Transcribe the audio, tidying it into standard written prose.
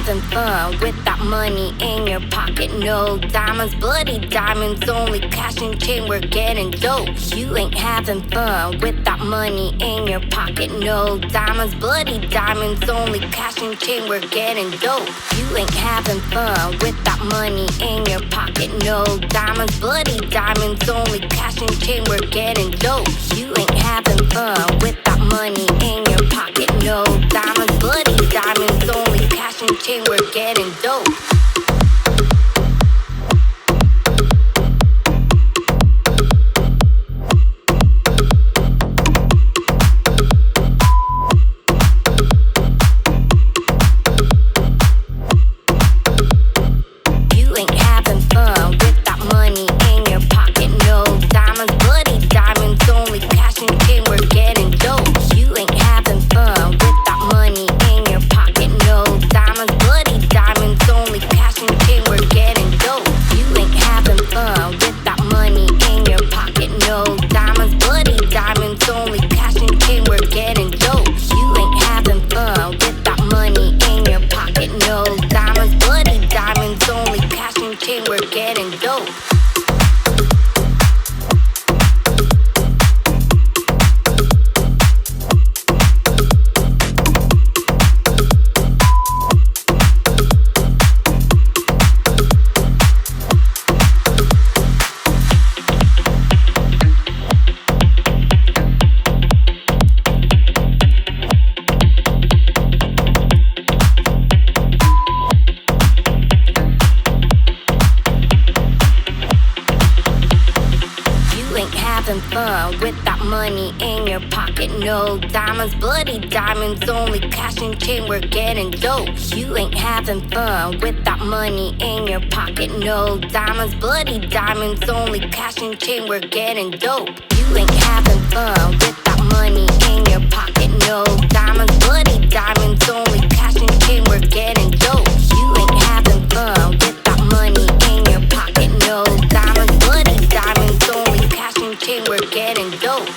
Having fun with that money in your pocket. No diamonds, bloody diamonds, only cash and chain, we're getting dope. You ain't having fun with that money in your pocket. No diamonds, bloody diamonds, only cash and chain, we're getting dope. You ain't having fun with that money in your pocket. No diamonds, bloody diamonds, only cash and chain, we're getting dope. You ain't having fun with that money in your pocket. No diamonds, bloody diamonds, only cash and chain, we're getting dope. You ain't having fun with that money in your pocket. No diamonds, bloody diamonds, only cash and chain, we're getting dope. You ain't having fun with that money in your pocket. No diamonds, bloody diamonds, only cash and chain, we're getting dope. You ain't having fun with that money in your pocket. No diamonds, bloody diamonds, only cash and chain, we're getting dope. You ain't having fun with that money in your pocket. No diamonds, bloody diamonds, only cash and chain, we're getting dope. Having fun with that money in your pocket. No diamonds, bloody diamonds, only cash and chain, we're getting dope. You ain't having fun with that money in your pocket. No diamonds, bloody diamonds, only cash and chain, we're getting dope. You ain't having fun with that money in your pocket. No diamonds, bloody diamonds, only cash and chain, we're getting dope. You ain't having fun with that money in your pocket. No diamonds, bloody diamonds, only cash and chain, we're getting dope.